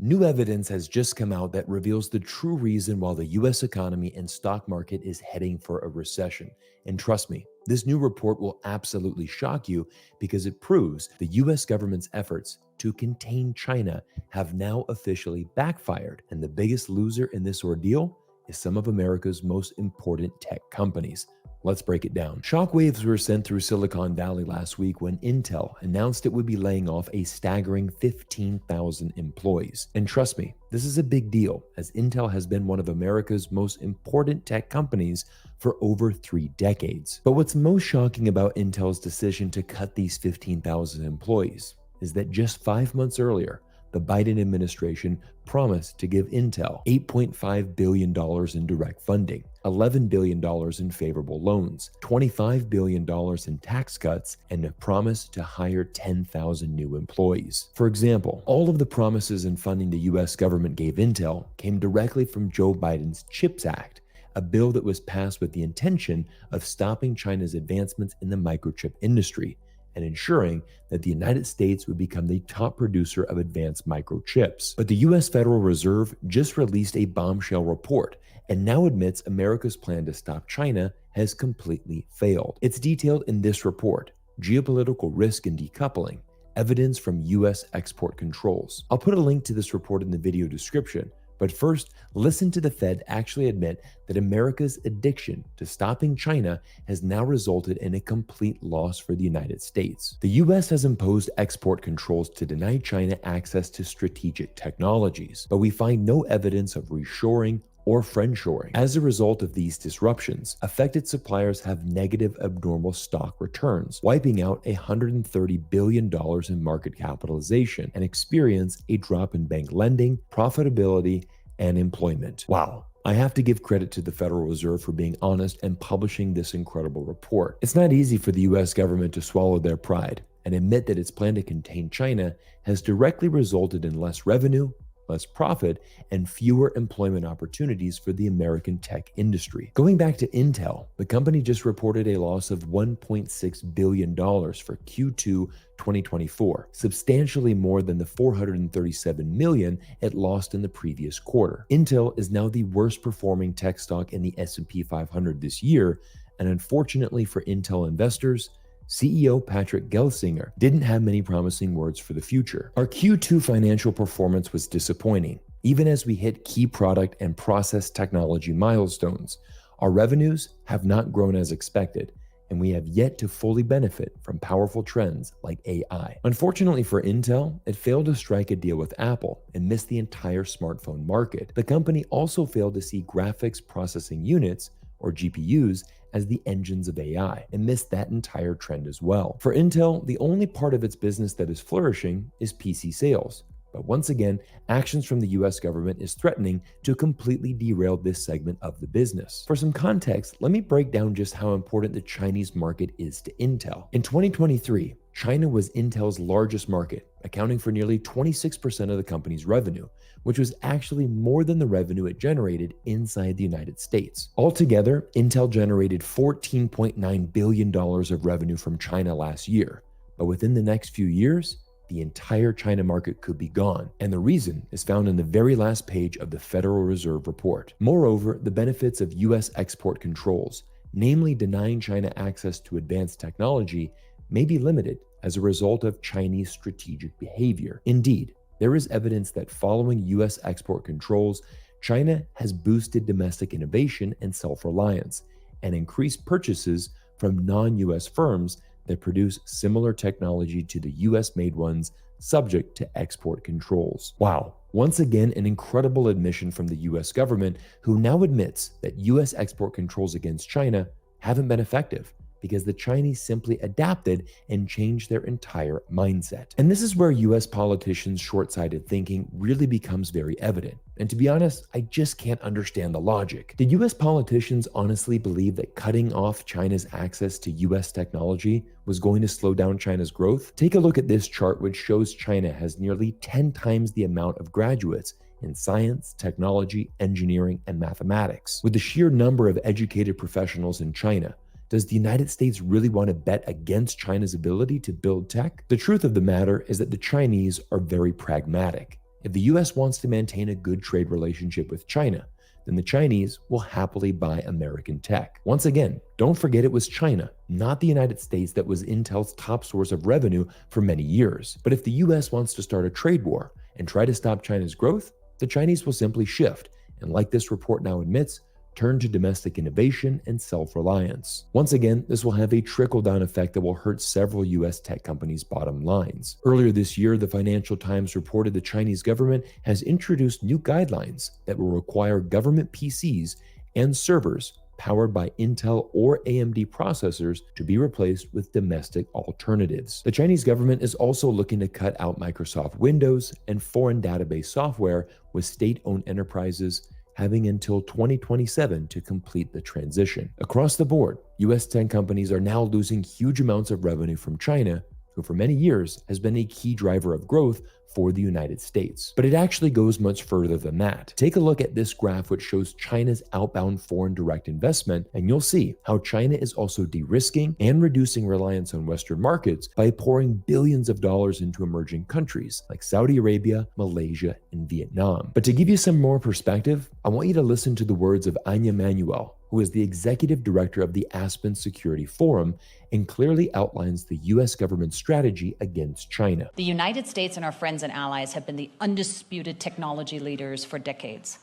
New evidence has just come out that reveals the true reason why the US economy and stock market is heading for a recession. And trust me, this new report will absolutely shock you because it proves the US government's efforts to contain China have now officially backfired. And the biggest loser in this ordeal is some of America's most important tech companies. Let's break it down. Shockwaves were sent through Silicon Valley last week when Intel announced it would be laying off a staggering 15,000 employees. And trust me, this is a big deal, as Intel has been one of America's most important tech companies for over 3 decades. But what's most shocking about Intel's decision to cut these 15,000 employees is that just 5 months earlier, the Biden administration promised to give Intel $8.5 billion in direct funding, $11 billion in favorable loans, $25 billion in tax cuts, and a promise to hire 10,000 new employees. For example, all of the promises and funding the US government gave Intel came directly from Joe Biden's CHIPS Act, a bill that was passed with the intention of stopping China's advancements in the microchip industry and ensuring that the United States would become the top producer of advanced microchips. But the US Federal Reserve just released a bombshell report and now admits America's plan to stop China has completely failed. It's detailed in this report: Geopolitical Risk and Decoupling, Evidence from US Export Controls. I'll put a link to this report in the video description. But first, listen to the Fed actually admit that America's addiction to stopping China has now resulted in a complete loss for the United States. The US has imposed export controls to deny China access to strategic technologies, but we find no evidence of reshoring or friendshoring. As a result of these disruptions, affected suppliers have negative abnormal stock returns, wiping out $130 billion in market capitalization, and experience a drop in bank lending, profitability, and employment. Wow. I have to give credit to the Federal Reserve for being honest and publishing this incredible report. It's not easy for the US government to swallow their pride and admit that its plan to contain China has directly resulted in less revenue, less profit, and fewer employment opportunities for the American tech industry. Going back to Intel, the company just reported a loss of $1.6 billion for Q2 2024, substantially more than the $437 million it lost in the previous quarter. Intel is now the worst performing tech stock in the S&P 500 this year, and unfortunately for Intel investors, CEO Patrick Gelsinger didn't have many promising words for the future. Our Q2 financial performance was disappointing, even as we hit key product and process technology milestones. Our revenues have not grown as expected, and we have yet to fully benefit from powerful trends like AI. Unfortunately for Intel, it failed to strike a deal with Apple and missed the entire smartphone market. The company also failed to see graphics processing units, or GPUs, as the engines of AI, and missed that entire trend as well. For Intel, the only part of its business that is flourishing is PC sales. But once again, actions from the US government is threatening to completely derail this segment of the business. For some context, let me break down just how important the Chinese market is to Intel. In 2023, China was Intel's largest market, accounting for nearly 26% of the company's revenue, which was actually more than the revenue it generated inside the United States. Altogether, Intel generated $14.9 billion of revenue from China last year, but within the next few years, the entire China market could be gone, and the reason is found in the very last page of the Federal Reserve report. Moreover, the benefits of US export controls, namely denying China access to advanced technology, may be limited as a result of Chinese strategic behavior. Indeed, there is evidence that following US export controls, China has boosted domestic innovation and self-reliance, and increased purchases from non-US firms that produce similar technology to the US-made ones subject to export controls. Wow. Once again, an incredible admission from the US government, who now admits that US export controls against China haven't been effective because the Chinese simply adapted and changed their entire mindset. And this is where US politicians' short-sighted thinking really becomes very evident. And to be honest, I just can't understand the logic. Did US politicians honestly believe that cutting off China's access to US technology was going to slow down China's growth? Take a look at this chart, which shows China has nearly 10 times the amount of graduates in science, technology, engineering, and mathematics. With the sheer number of educated professionals in China, does the United States really want to bet against China's ability to build tech? The truth of the matter is that the Chinese are very pragmatic. If the US wants to maintain a good trade relationship with China, then the Chinese will happily buy American tech. Once again, don't forget it was China, not the United States, that was Intel's top source of revenue for many years. But if the US wants to start a trade war and try to stop China's growth, the Chinese will simply shift, and like this report now admits, turn to domestic innovation and self-reliance. Once again, this will have a trickle-down effect that will hurt several US tech companies' bottom lines. Earlier this year, the Financial Times reported the Chinese government has introduced new guidelines that will require government PCs and servers powered by Intel or AMD processors to be replaced with domestic alternatives. The Chinese government is also looking to cut out Microsoft Windows and foreign database software, with state-owned enterprises having until 2027 to complete the transition. Across the board, US tech companies are now losing huge amounts of revenue from China, who for many years has been a key driver of growth for the United States. But it actually goes much further than that. Take a look at this graph, which shows China's outbound foreign direct investment, and you'll see how China is also de-risking and reducing reliance on Western markets by pouring billions of dollars into emerging countries like Saudi Arabia, Malaysia, and Vietnam. But to give you some more perspective, I want you to listen to the words of Anya Manuel, who is the executive director of the Aspen Security Forum, and clearly outlines the US government's strategy against China. The United States and our friends and allies have been the undisputed technology leaders for decades.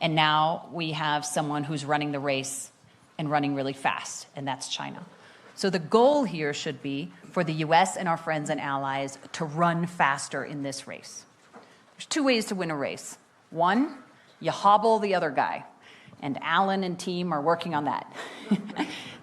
And now we have someone who's running the race and running really fast, and that's China. So the goal here should be for the US and our friends and allies to run faster in this race. There's two ways to win a race. One, you hobble the other guy. And Alan and team are working on that.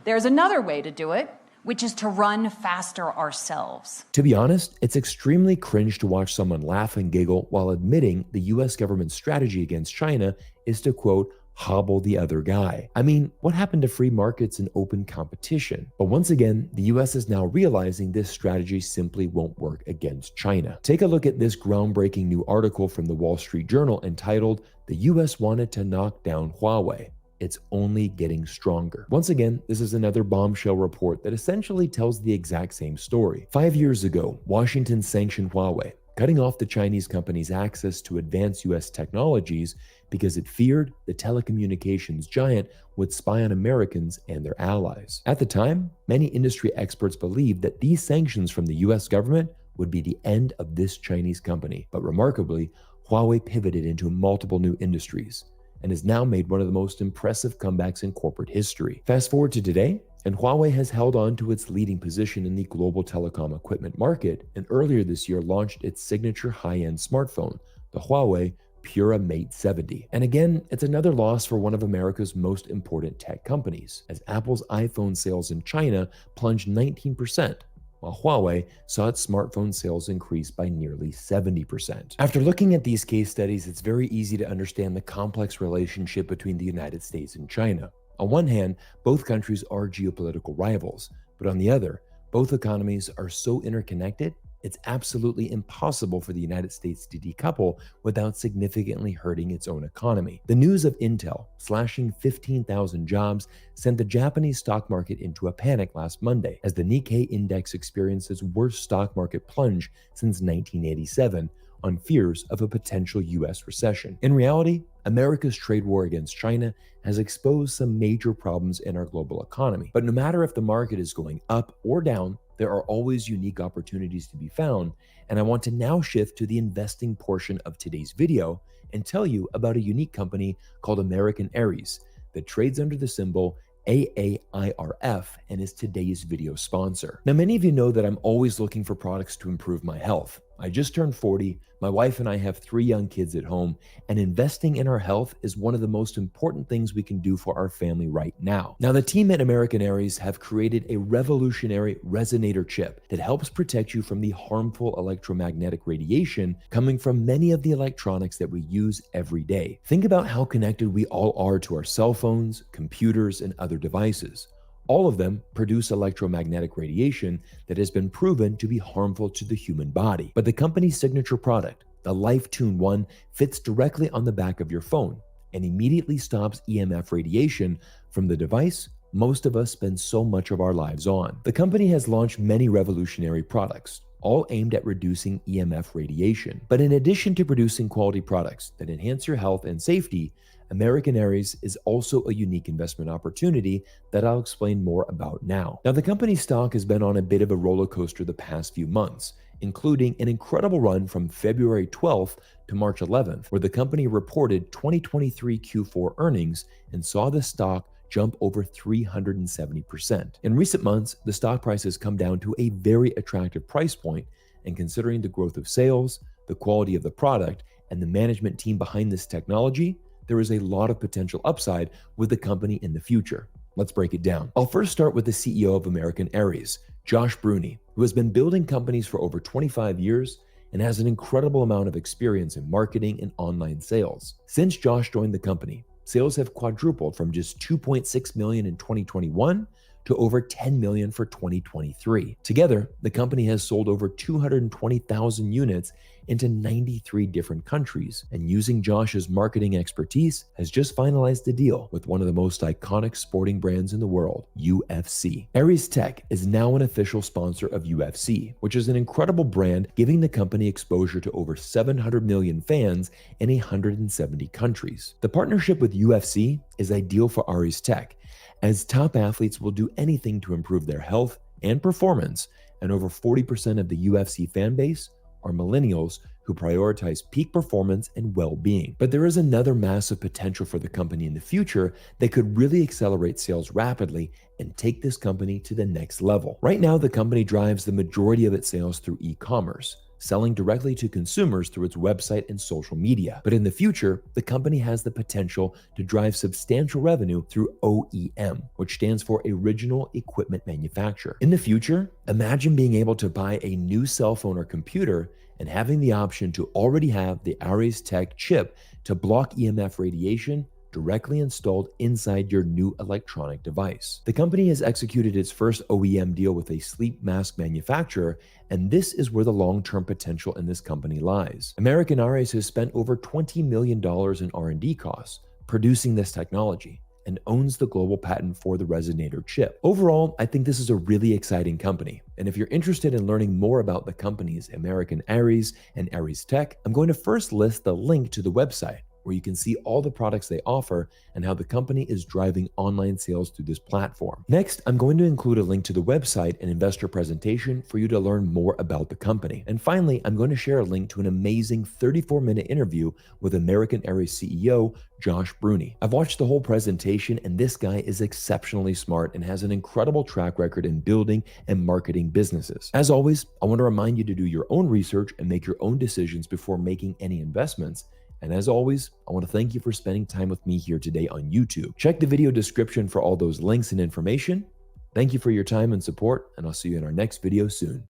There's another way to do it, which is to run faster ourselves. To be honest, it's extremely cringe to watch someone laugh and giggle while admitting the US government's strategy against China is to, quote, hobble the other guy. I mean, what happened to free markets and open competition? But once again, the US is now realizing this strategy simply won't work against China. Take a look at this groundbreaking new article from the Wall Street Journal entitled, "The US wanted to knock down Huawei. It's only getting stronger." Once again, this is another bombshell report that essentially tells the exact same story. 5 years ago, Washington sanctioned Huawei, cutting off the Chinese company's access to advanced US technologies because it feared the telecommunications giant would spy on Americans and their allies. At the time, many industry experts believed that these sanctions from the US government would be the end of this Chinese company. But remarkably, Huawei pivoted into multiple new industries and has now made one of the most impressive comebacks in corporate history. Fast forward to today, and Huawei has held on to its leading position in the global telecom equipment market, and earlier this year launched its signature high-end smartphone, the Huawei Pura Mate 70. And again, it's another loss for one of America's most important tech companies, as Apple's iPhone sales in China plunged 19%, while Huawei saw its smartphone sales increase by nearly 70%. After looking at these case studies, it's very easy to understand the complex relationship between the United States and China. On one hand, both countries are geopolitical rivals, but on the other, both economies are so interconnected, it's absolutely impossible for the United States to decouple without significantly hurting its own economy. The news of Intel slashing 15,000 jobs sent the Japanese stock market into a panic last Monday, as the Nikkei index experienced its worst stock market plunge since 1987 on fears of a potential US recession. In reality, America's trade war against China has exposed some major problems in our global economy. But no matter if the market is going up or down, there are always unique opportunities to be found, and I want to now shift to the investing portion of today's video and tell you about a unique company called American Aries that trades under the symbol AAIRF and is today's video sponsor. Now, many of you know that I'm always looking for products to improve my health. I just turned 40, my wife and I have 3 young kids at home, and investing in our health is one of the most important things we can do for our family right now. Now, the team at American Aries have created a revolutionary resonator chip that helps protect you from the harmful electromagnetic radiation coming from many of the electronics that we use every day. Think about how connected we all are to our cell phones, computers, and other devices. All of them produce electromagnetic radiation that has been proven to be harmful to the human body. But the company's signature product, the LifeTune 1, fits directly on the back of your phone and immediately stops EMF radiation from the device most of us spend so much of our lives on. The company has launched many revolutionary products, all aimed at reducing EMF radiation. But in addition to producing quality products that enhance your health and safety, American Aries is also a unique investment opportunity that I'll explain more about now. Now, the company's stock has been on a bit of a roller coaster the past few months, including an incredible run from February 12th to March 11th, where the company reported 2023 Q4 earnings and saw the stock jump over 370%. In recent months, the stock price has come down to a very attractive price point, and considering the growth of sales, the quality of the product, and the management team behind this technology, there is a lot of potential upside with the company in the future. Let's break it down. I'll first start with the CEO of American Aries, Josh Bruni, who has been building companies for over 25 years and has an incredible amount of experience in marketing and online sales. Since Josh joined the company, sales have quadrupled from just 2.6 million in 2021 to over 10 million for 2023. Together, the company has sold over 220,000 units into 93 different countries, and using Josh's marketing expertise, has just finalized a deal with one of the most iconic sporting brands in the world, UFC. Aries Tech is now an official sponsor of UFC, which is an incredible brand, giving the company exposure to over 700 million fans in 170 countries. The partnership with UFC is ideal for Aries Tech, as top athletes will do anything to improve their health and performance, and over 40% of the UFC fan base are millennials who prioritize peak performance and well-being. But there is another massive potential for the company in the future that could really accelerate sales rapidly and take this company to the next level. Right now, the company drives the majority of its sales through e-commerce, selling directly to consumers through its website and social media. But in the future, the company has the potential to drive substantial revenue through OEM, which stands for Original Equipment Manufacturer. In the future, imagine being able to buy a new cell phone or computer and having the option to already have the Aries Tech chip to block EMF radiation directly installed inside your new electronic device. The company has executed its first OEM deal with a sleep mask manufacturer, and this is where the long-term potential in this company lies. American Aries has spent over $20 million in R&D costs producing this technology and owns the global patent for the resonator chip. Overall, I think this is a really exciting company. And if you're interested in learning more about the companies American Aries and Aries Tech, I'm going to first list the link to the website, where you can see all the products they offer and how the company is driving online sales through this platform. Next, I'm going to include a link to the website and investor presentation for you to learn more about the company. And finally, I'm going to share a link to an amazing 34-minute interview with American Aries CEO, Josh Bruni. I've watched the whole presentation, and this guy is exceptionally smart and has an incredible track record in building and marketing businesses. As always, I want to remind you to do your own research and make your own decisions before making any investments. And as always, I want to thank you for spending time with me here today on YouTube. Check the video description for all those links and information. Thank you for your time and support, and I'll see you in our next video soon.